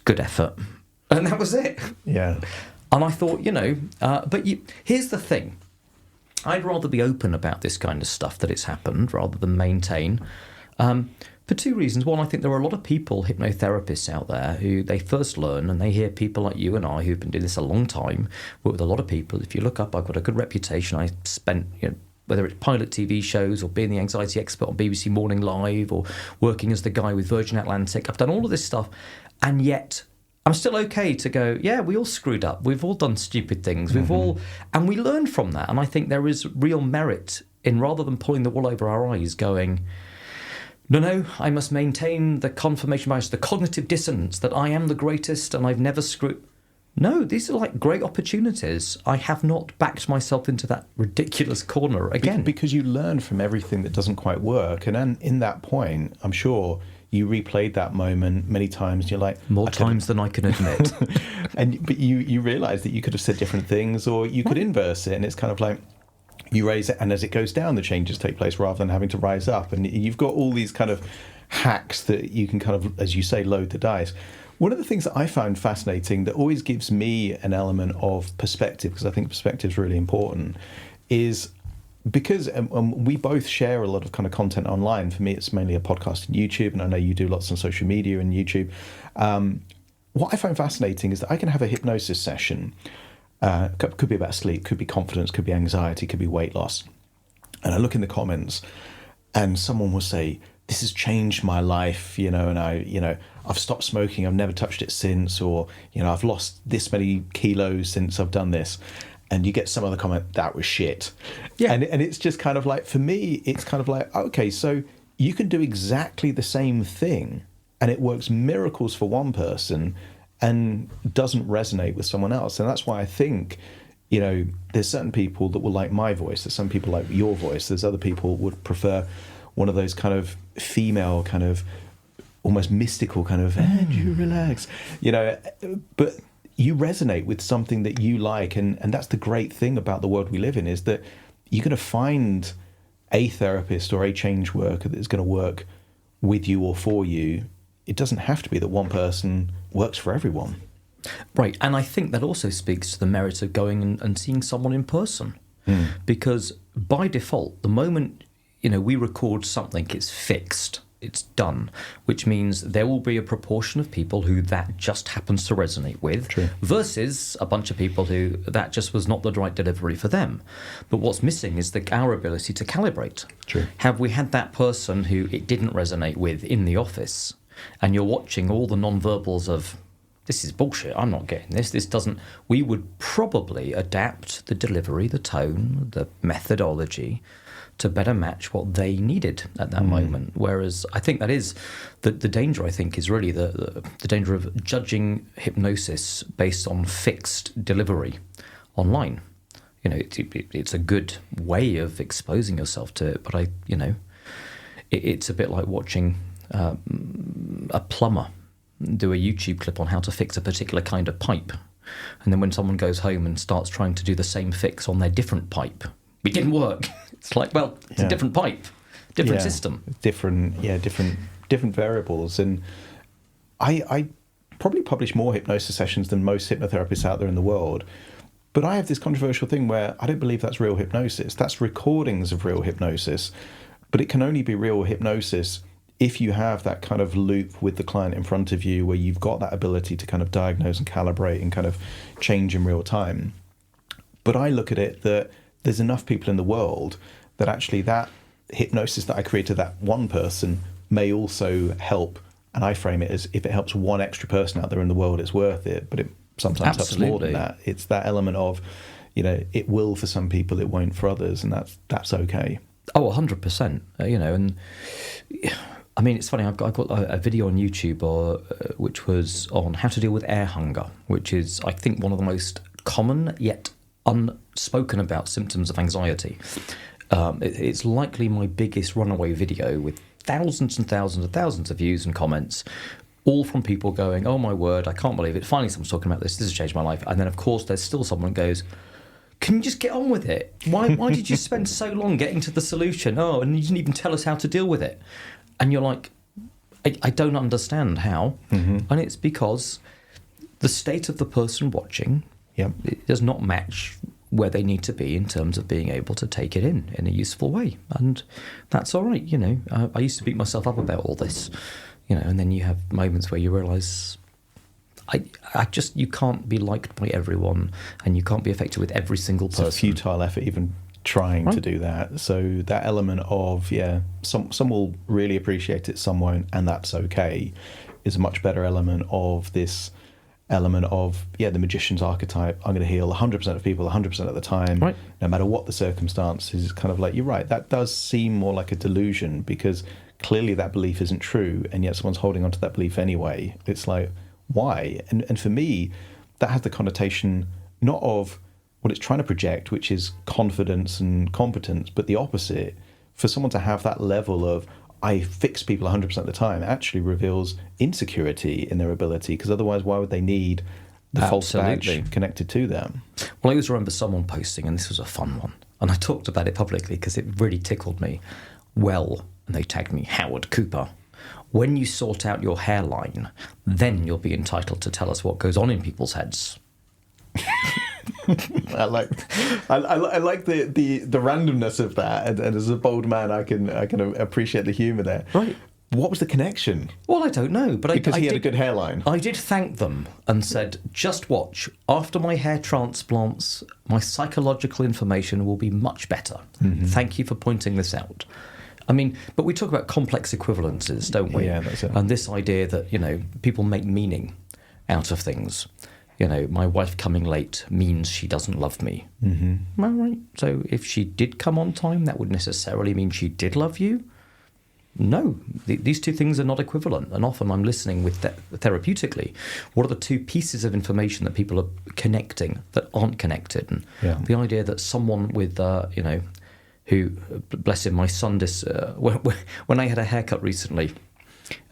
good effort. And that was it. Yeah. And I thought, here's the thing. I'd rather be open about this kind of stuff that it's happened rather than maintain. For two reasons. One, I think there are a lot of people, hypnotherapists out there, who they first learn and they hear people like you and I who've been doing this a long time, work with a lot of people. If you look up, I've got a good reputation. I spent, whether it's pilot TV shows or being the anxiety expert on BBC Morning Live or working as the guy with Virgin Atlantic, I've done all of this stuff. And yet I'm still okay to go, yeah, we all screwed up. We've all done stupid things. And we learn from that. And I think there is real merit in, rather than pulling the wool over our eyes, going, no, I must maintain the confirmation bias, the cognitive dissonance that I am the greatest and I've never screwed. No, these are like great opportunities. I have not backed myself into that ridiculous corner again. Because you learn from everything that doesn't quite work. And then in that point, I'm sure you replayed that moment many times. You're like... More times than I can admit. But you realise that you could have said different things, or you could inverse it. And it's kind of like you raise it, and as it goes down, the changes take place rather than having to rise up. And you've got all these kind of hacks that you can kind of, as you say, load the dice. One of the things that I found fascinating that always gives me an element of perspective, because I think perspective is really important, is because we both share a lot of kind of content online. For me, it's mainly a podcast and YouTube, and I know you do lots on social media and YouTube. What I find fascinating is that I can have a hypnosis session. Could be about sleep, could be confidence, could be anxiety, could be weight loss. And I look in the comments, and someone will say, "This has changed my life, and I've stopped smoking, I've never touched it since, or, I've lost this many kilos since I've done this." And you get some other comment, "That was shit." Yeah. And it's just kind of like, for me, it's kind of like, okay, so you can do exactly the same thing and it works miracles for one person and doesn't resonate with someone else. And that's why I think, there's certain people that will like my voice, there's some people like your voice, there's other people would prefer one of those kind of female kind of almost mystical kind of, and you relax, but you resonate with something that you like. And that's the great thing about the world we live in, is that you're going to find a therapist or a change worker that is going to work with you or for you. It doesn't have to be that one person works for everyone. Right, and I think that also speaks to the merit of going and seeing someone in person. Because by default, the moment we record something, it's fixed, it's done, which means there will be a proportion of people who that just happens to resonate with. True. Versus a bunch of people who that just was not the right delivery for them. But what's missing is our ability to calibrate. True. Have we had that person who it didn't resonate with in the office, and you're watching all the non-verbals of, "This is bullshit, I'm not getting this doesn't," we would probably adapt the delivery, the tone, the methodology to better match what they needed at that moment. Whereas I think that is the danger, I think, is really the danger of judging hypnosis based on fixed delivery online. It's a good way of exposing yourself to it, but it's a bit like watching a plumber do a YouTube clip on how to fix a particular kind of pipe. And then when someone goes home and starts trying to do the same fix on their different pipe, it didn't work. It's like, well, it's a different pipe, different system. Different variables. And I probably publish more hypnosis sessions than most hypnotherapists out there in the world. But I have this controversial thing where I don't believe that's real hypnosis. That's recordings of real hypnosis. But it can only be real hypnosis if you have that kind of loop with the client in front of you, where you've got that ability to kind of diagnose and calibrate and kind of change in real time. But I look at it that there's enough people in the world that actually that hypnosis that I created, that one person, may also help. And I frame it as, if it helps one extra person out there in the world, it's worth it. But it sometimes helps more than that. It's that element of, it will for some people, it won't for others, and that's okay. Oh, 100%. And I mean, it's funny, I've got a video on YouTube which was on how to deal with air hunger, which is, I think, one of the most common yet unspoken about symptoms of anxiety. It's likely my biggest runaway video, with thousands and thousands and thousands of views and comments, all from people going, "Oh my word, I can't believe it. Finally someone's talking about this has changed my life." And then, of course, there's still someone who goes, "Can you just get on with it? Why did you spend so long getting to the solution? Oh, and you didn't even tell us how to deal with it." And you're like, I don't understand how. And it's because the state of the person watching it does not match where they need to be in terms of being able to take it in a useful way. And that's all right, I used to beat myself up about all this, and then you have moments where you realise you can't be liked by everyone, and you can't be effective with every single person. It's a futile effort even trying to do that. So that element of, some will really appreciate it, some won't, and that's okay, is a much better element of this element of, the magician's archetype. I'm going to heal 100% of people 100% of the time, no matter what the circumstances. It's kind of like, you're right, that does seem more like a delusion, because clearly that belief isn't true, and yet someone's holding on to that belief anyway. It's like, why? And for me, that has the connotation not of what it's trying to project, which is confidence and competence, but the opposite. For someone to have that level of, I fix people 100% of the time, actually reveals insecurity in their ability, because otherwise why would they need the false badge connected to them? Well, I always remember someone posting, and this was a fun one, and I talked about it publicly because it really tickled me. Well, and they tagged me, Howard Cooper. When you sort out your hairline, then you'll be entitled to tell us what goes on in people's heads. I like the randomness of that, and as a bold man, I can appreciate the humour there. Right. What was the connection? Well, I don't know, but because he had a good hairline. I did thank them and said, just watch. After my hair transplants, my psychological information will be much better. Mm-hmm. Thank you for pointing this out. I mean, but we talk about complex equivalences, don't we? Yeah, that's it. And this idea that, people make meaning out of things. My wife coming late means she doesn't love me. Mm-hmm. Well, right. So if she did come on time, that would necessarily mean she did love you? No, these two things are not equivalent. And often I'm listening with therapeutically, what are the two pieces of information that people are connecting that aren't connected? And the idea that someone with, who, bless him, my son, when I had a haircut recently,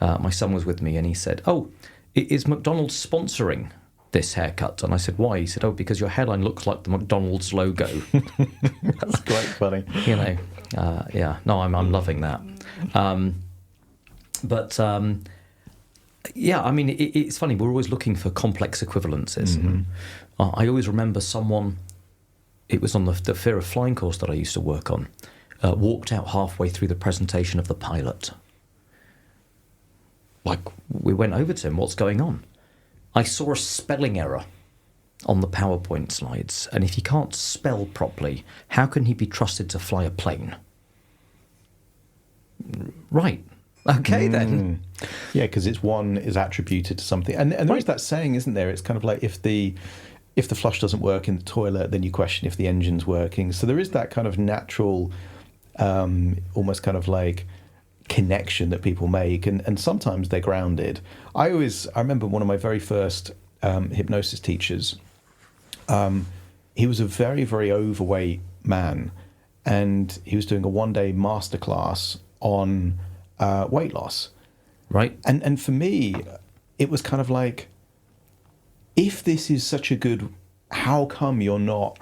my son was with me and he said, "Oh, is McDonald's sponsoring this haircut?" And I said, "Why?" He said, "Oh, because your hairline looks like the McDonald's logo." That's quite funny. No, I'm loving that. It's funny. We're always looking for complex equivalences. Mm-hmm. I always remember someone, it was on the Fear of Flying course that I used to work on, walked out halfway through the presentation of the pilot. Like, we went over to him, "What's going on?" "I saw a spelling error on the PowerPoint slides, and if he can't spell properly, how can he be trusted to fly a plane?" Right. Okay, then. Yeah, because it's one is attributed to something. And there is that saying, isn't there? It's kind of like if the flush doesn't work in the toilet, then you question if the engine's working. So there is that kind of natural, almost kind of like connection that people make, and sometimes they're grounded. I remember one of my very first hypnosis teachers. He was a very, very overweight man, and he was doing a one-day masterclass on weight loss. Right. And for me, it was kind of like, if this is such a good, how come you're not,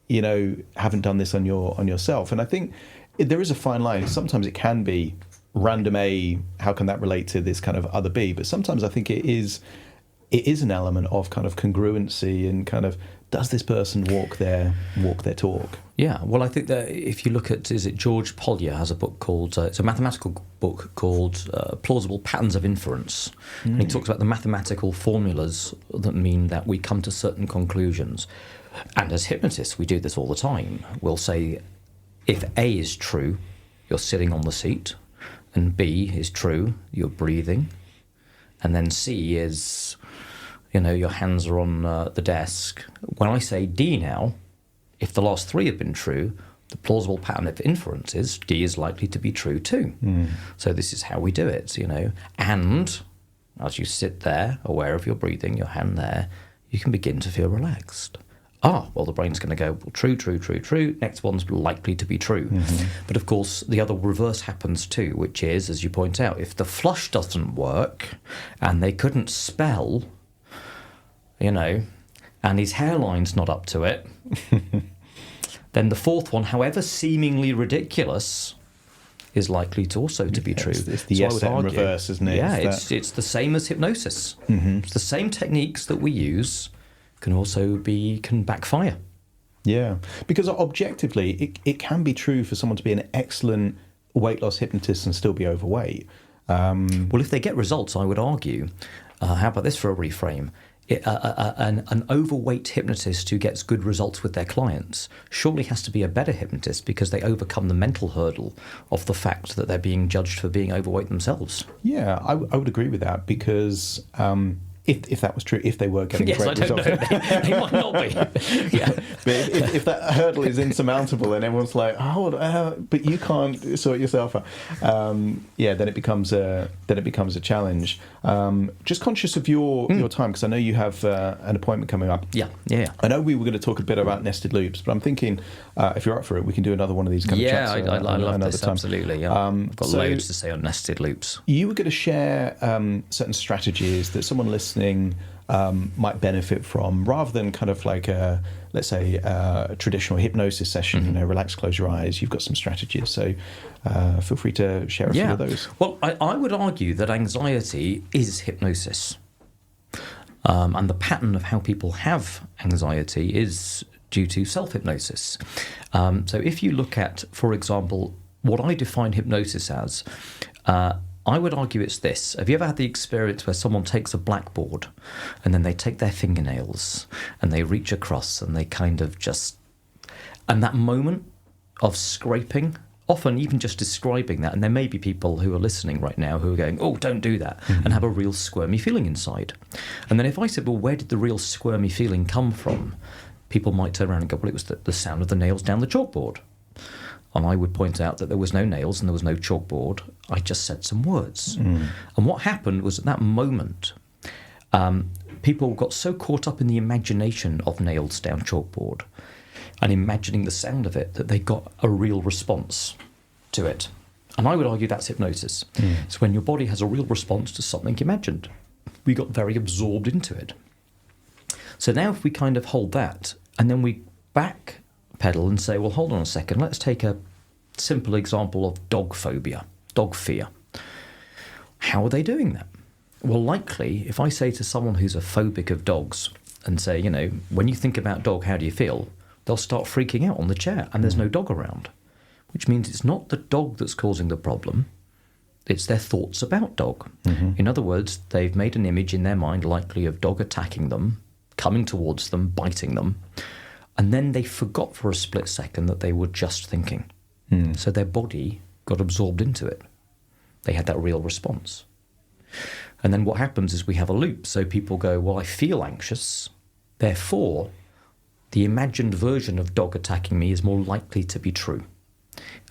haven't done this on yourself? And I think there is a fine line. Sometimes it can be random A, how can that relate to this kind of other B? But sometimes I think it is an element of kind of congruency and kind of, does this person walk their talk? Yeah, well, I think that if you look at, is it George Polya has a book called, it's a mathematical book called Plausible Patterns of Inference. And he talks about the mathematical formulas that mean that we come to certain conclusions. And as hypnotists, we do this all the time. We'll say, if A is true, you're sitting on the seat, and B is true, you're breathing, and then C is, your hands are on the desk. When I say D now, if the last three have been true, the plausible pattern of inference is D is likely to be true too. So this is how we do it, And as you sit there, aware of your breathing, your hand there, you can begin to feel relaxed. Well, the brain's going to go, well, true, true, true, true. Next one's likely to be true. Mm-hmm. But of course, the other reverse happens too, which is, as you point out, if the flush doesn't work and they couldn't spell, and his hairline's not up to it, then the fourth one, however seemingly ridiculous, is likely to also to be true. It's the yes and reverse, isn't it? Yeah, it's the same as hypnosis. Mm-hmm. It's the same techniques that we use can backfire. Yeah, because objectively, it can be true for someone to be an excellent weight loss hypnotist and still be overweight. Well, if they get results, I would argue, how about this for a reframe? An overweight hypnotist who gets good results with their clients surely has to be a better hypnotist because they overcome the mental hurdle of the fact that they're being judged for being overweight themselves. Yeah, I would agree with that because If that was true, if they were getting Yes, I great don't results. know. They might not be. Yeah. But if that hurdle is insurmountable and everyone's like, but you can't sort yourself out, then it becomes a challenge. Just conscious of your time, because I know you have an appointment coming up. Yeah. I know we were going to talk a bit about nested loops, but I'm thinking if you're up for it, we can do another one of these kind of chats. I love this, time. absolutely. Yeah. I've got loads to say on nested loops. You were going to share certain strategies that someone listening might benefit from, rather than kind of like let's say a traditional hypnosis session. Relax, close your eyes. You've got some strategies, so feel free to share a few of those. Well, I would argue that anxiety is hypnosis, and the pattern of how people have anxiety is due to self-hypnosis. So if you look at, for example, what I define hypnosis as, I would argue it's this. Have you ever had the experience where someone takes a blackboard and then they take their fingernails and they reach across and they kind of just... And that moment of scraping, often even just describing that, and there may be people who are listening right now who are going, oh, don't do that, and have a real squirmy feeling inside. And then if I said, well, where did the real squirmy feeling come from? People might turn around and go, well, it was the sound of the nails down the chalkboard. And I would point out that there was no nails and there was no chalkboard. I just said some words. And what happened was, at that moment, people got so caught up in the imagination of nails down chalkboard and imagining the sound of it that they got a real response to it. And I would argue that's hypnosis. It's when your body has a real response to something imagined. We got very absorbed into it. So now if we kind of hold that and then we backpedal and say, well, hold on a second, let's take a simple example of dog phobia, dog fear. How are they doing that? Well, likely, if I say to someone who's a phobic of dogs and say, when you think about dog, how do you feel? They'll start freaking out on the chair and there's no dog around, which means it's not the dog that's causing the problem. It's their thoughts about dog. In other words, they've made an image in their mind, likely of dog attacking them, coming towards them, biting them, and then they forgot for a split second that they were just thinking. So their body got absorbed into it. They had that real response. And then what happens is we have a loop. So people go, well, I feel anxious, therefore the imagined version of dog attacking me is more likely to be true.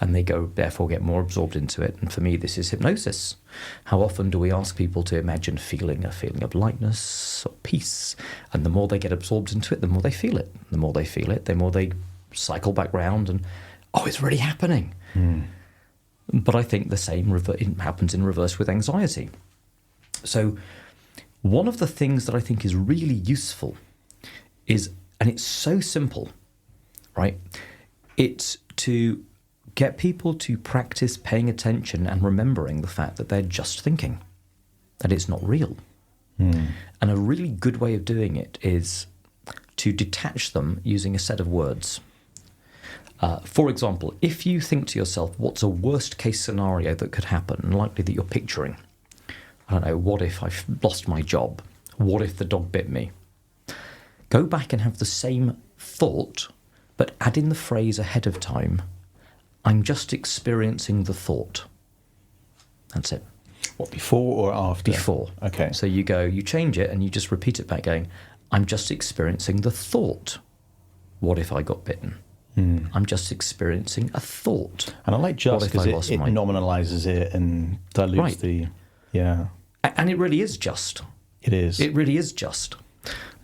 And they go, therefore, get more absorbed into it. And for me, this is hypnosis. How often do we ask people to imagine feeling a feeling of lightness or peace? And the more they get absorbed into it, the more they feel it. The more they feel it, the more they cycle back round and, oh, it's really happening. But I think the same happens in reverse with anxiety. So one of the things that I think is really useful is, and it's so simple, right? It's to get people to practice paying attention and remembering the fact that they're just thinking, that it's not real. And a really good way of doing it is to detach them using a set of words. For example, if you think to yourself, what's a worst case scenario that could happen, and likely that you're picturing? I don't know, what if I've lost my job? What if the dog bit me? Go back and have the same thought, but add in the phrase ahead of time, I'm just experiencing the thought. That's it. What, before or after? Before. Okay. So you change it and you just repeat it back going, I'm just experiencing the thought. What if I got bitten? I'm just experiencing a thought. And I like just because it nominalizes it and dilutes the... Yeah. And it really is just. It is. It really is just.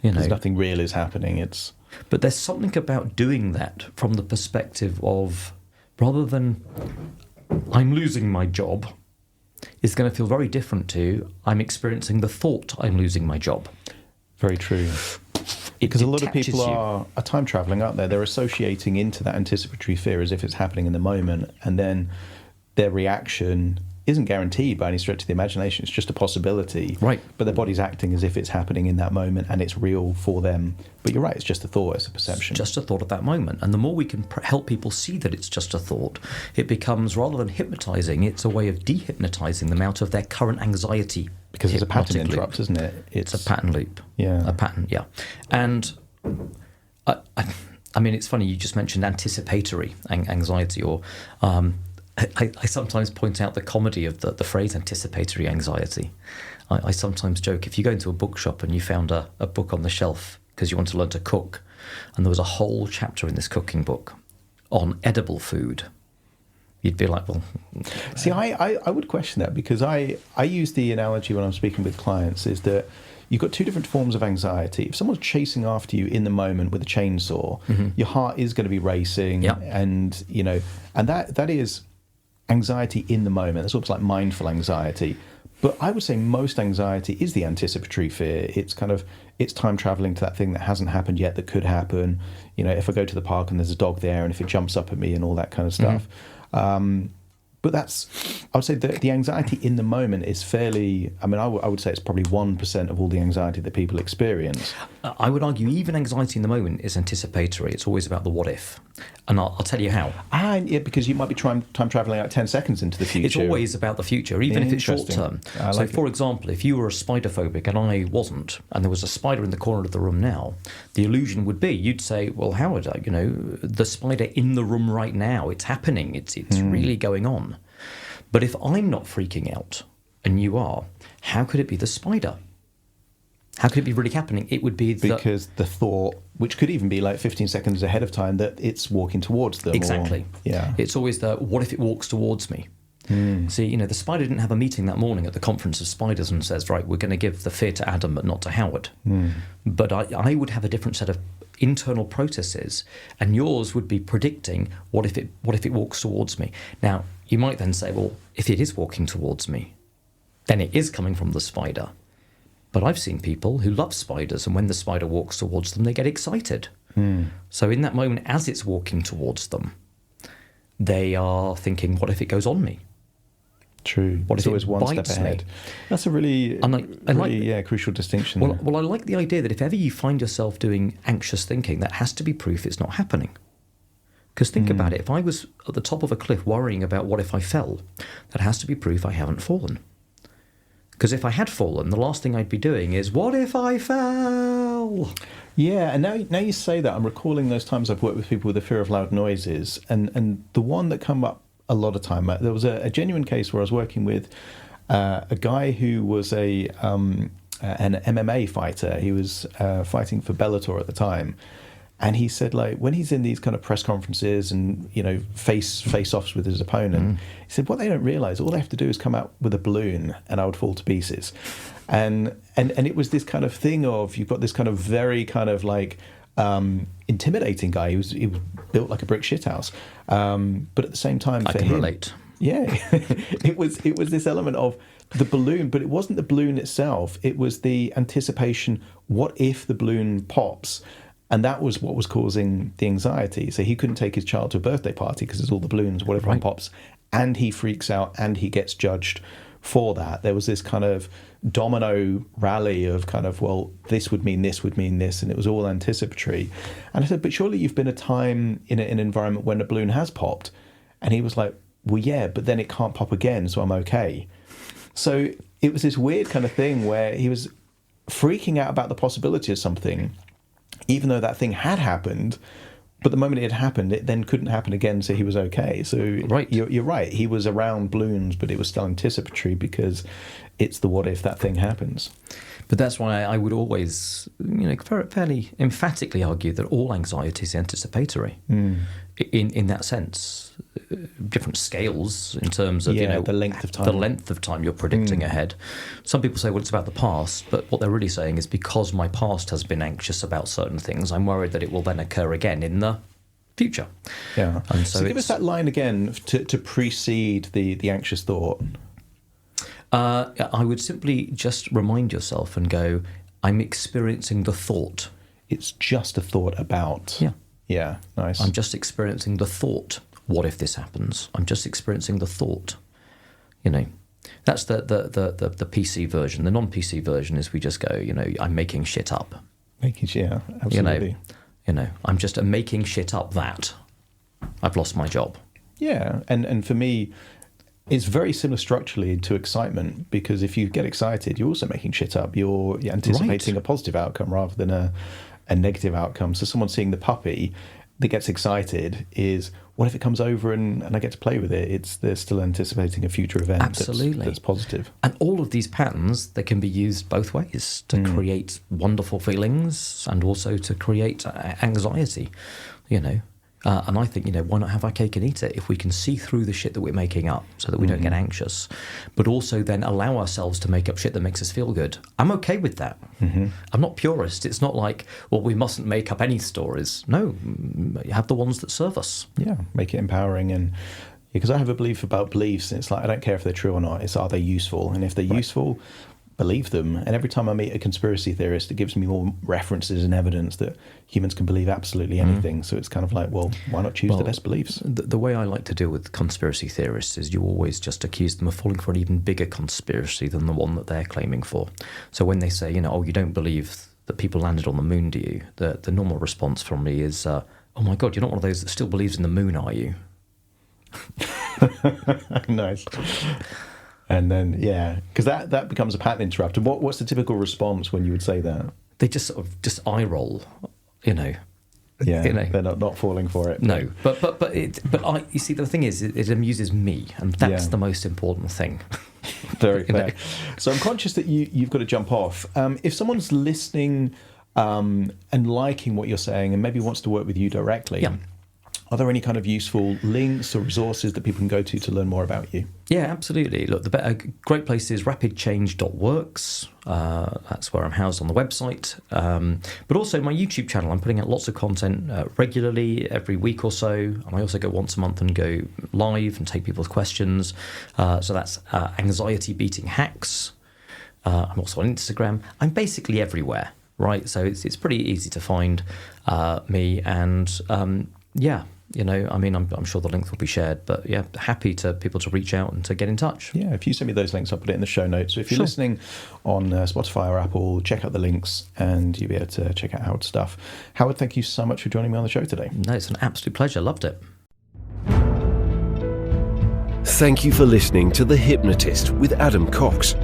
Because nothing real is happening. But there's something about doing that from the perspective of, rather than I'm losing my job, it's going to feel very different to I'm experiencing the thought I'm losing my job. Very true. Because a lot of people are time traveling, aren't they? They're associating into that anticipatory fear as if it's happening in the moment, and then their reaction isn't guaranteed by any stretch of the imagination. It's just a possibility. Right. But their body's acting as if it's happening in that moment and it's real for them. But you're right, it's just a thought, it's a perception. It's just a thought at that moment. And the more we can help people see that it's just a thought, it becomes, rather than hypnotizing, it's a way of dehypnotizing them out of their current anxiety. Because it's a pattern interrupt, isn't it? It's a pattern loop. Yeah. A pattern, yeah. And I mean, it's funny, you just mentioned anticipatory anxiety, or I sometimes point out the comedy of the phrase anticipatory anxiety. I sometimes joke, if you go into a bookshop and you found a book on the shelf because you want to learn to cook, and there was a whole chapter in this cooking book on edible food, you'd be like, well... See, I would question that, because I use the analogy when I'm speaking with clients is that you've got two different forms of anxiety. If someone's chasing after you in the moment with a chainsaw, your heart is going to be racing, and and that is anxiety in the moment. It's almost like mindful anxiety. But I would say most anxiety is the anticipatory fear. It's time traveling to that thing that hasn't happened yet that could happen. If I go to the park and there's a dog there, and if it jumps up at me and all that kind of stuff. But I would say the anxiety in the moment is fairly, I would say it's probably 1% of all the anxiety that people experience. I would argue even anxiety in the moment is anticipatory. It's always about the what if. And I'll tell you how. Yeah, because you might be time traveling out 10 seconds into the future. It's always about the future, even if it's short term. So, for example, if you were a spider phobic and I wasn't, and there was a spider in the corner of the room now, the illusion would be, you'd say, well, Howard, the spider in the room right now, it's happening, it's really going on. But if I'm not freaking out and you are, how could it be the spider? How could it be really happening? It would be because the thought, which could even be like 15 seconds ahead of time, that it's walking towards them. Exactly. Yeah. It's always what if it walks towards me? See, the spider didn't have a meeting that morning at the conference of spiders and says, right, we're going to give the fear to Adam but not to Howard. But I would have a different set of internal processes, and yours would be predicting what if it walks towards me. Now, you might then say, well, if it is walking towards me, then it is coming from the spider. But I've seen people who love spiders, and when the spider walks towards them, they get excited. So in that moment, as it's walking towards them, they are thinking, what if it goes on me? True. What it's if always it one step bites ahead. me? That's a really crucial distinction. Well, I like the idea that if ever you find yourself doing anxious thinking, that has to be proof it's not happening. Because think about it, if I was at the top of a cliff worrying about what if I fell, that has to be proof I haven't fallen. Because if I had fallen, the last thing I'd be doing is, what if I fell? Yeah, and now you say that, I'm recalling those times I've worked with people with a fear of loud noises, and the one that come up a lot of time, there was a genuine case where I was working with a guy who was an MMA fighter. He was fighting for Bellator at the time. And he said, like, when he's in these kind of press conferences and, face-offs with his opponent, he said, what they don't realise, all they have to do is come out with a balloon and I would fall to pieces. And it was this kind of thing of, you've got this kind of very kind of like intimidating guy. He was built like a brick shithouse. But at the same time, I for can him, relate. Yeah, it was this element of the balloon, but it wasn't the balloon itself. It was the anticipation, what if the balloon pops? And that was what was causing the anxiety. So he couldn't take his child to a birthday party because there's all the balloons, what if one pops? And he freaks out and he gets judged for that. There was this kind of domino rally of kind of, well, this would mean this, and it was all anticipatory. And I said, but surely you've been a time in an environment when a balloon has popped. And he was like, well, yeah, but then it can't pop again, so I'm okay. So it was this weird kind of thing where he was freaking out about the possibility of something, even though that thing had happened, but the moment it had happened, it then couldn't happen again, so he was okay. So you're right, he was around balloons, but it was still anticipatory because it's the what if that thing happens. But that's why I would always, fairly emphatically argue that all anxiety is anticipatory. In that sense, different scales in terms of the length of time. The length of time you're predicting ahead. Some people say, well, it's about the past, but what they're really saying is because my past has been anxious about certain things, I'm worried that it will then occur again in the future. Yeah. And so give us that line again to precede the anxious thought. I would simply just remind yourself and go, I'm experiencing the thought. It's just a thought about. Yeah. Yeah, nice. I'm just experiencing the thought, what if this happens? I'm just experiencing the thought. That's the PC version. The non-PC version is we just go, I'm making shit up. Absolutely. I'm just making shit up that I've lost my job. Yeah, and for me, it's very similar structurally to excitement, because if you get excited, you're also making shit up. You're anticipating a positive outcome rather than a negative outcome. So someone seeing the puppy, that gets excited is, what if it comes over and I get to play with it? They're still anticipating a future event. Absolutely. That's positive. And all of these patterns, they can be used both ways to create wonderful feelings and also to create anxiety, And I think, why not have our cake and eat it if we can see through the shit that we're making up so that we don't get anxious, but also then allow ourselves to make up shit that makes us feel good. I'm okay with that. I'm not purist. It's not like, well, we mustn't make up any stories. No, have the ones that serve us. Yeah, make it empowering. And because I have a belief about beliefs, and it's like, I don't care if they're true or not. It's, are they useful? And if they're useful, believe them. And every time I meet a conspiracy theorist, it gives me more references and evidence that humans can believe absolutely anything. So it's kind of like, well, why not choose the best beliefs? The way I like to deal with conspiracy theorists is you always just accuse them of falling for an even bigger conspiracy than the one that they're claiming for. So when they say, oh, you don't believe that people landed on the moon, do you? The normal response from me is, oh my God, you're not one of those that still believes in the moon, are you? Nice. And then, because that becomes a pattern interrupter. What's the typical response when you would say that? They just sort of just eye roll, Yeah, they're not falling for it. No, but you see, the thing is, it amuses me, and that's the most important thing. Very fair. So I'm conscious that you've got to jump off. If someone's listening and liking what you're saying and maybe wants to work with you directly, are there any kind of useful links or resources that people can go to learn more about you? Yeah, absolutely. Look, a great place is rapidchange.works. That's where I'm housed on the website. But also my YouTube channel. I'm putting out lots of content regularly, every week or so. And I also go once a month and go live and take people's questions. So that's Anxiety Beating Hacks. I'm also on Instagram. I'm basically everywhere, right? So it's pretty easy to find me. And I'm sure the link will be shared, but happy to people to reach out and to get in touch. Yeah, if you send me those links, I'll put it in the show notes. So if you're listening on Spotify or Apple, check out the links and you'll be able to check out Howard's stuff. Howard, thank you so much for joining me on the show today. No, it's an absolute pleasure. Loved it. Thank you for listening to The Hypnotist with Adam Cox,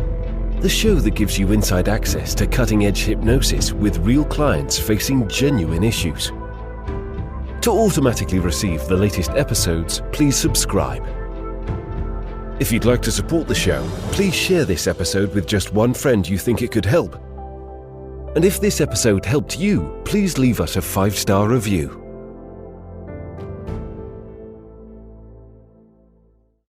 the show that gives you inside access to cutting-edge hypnosis with real clients facing genuine issues. To automatically receive the latest episodes, please subscribe. If you'd like to support the show, please share this episode with just one friend you think it could help. And if this episode helped you, please leave us a 5-star review.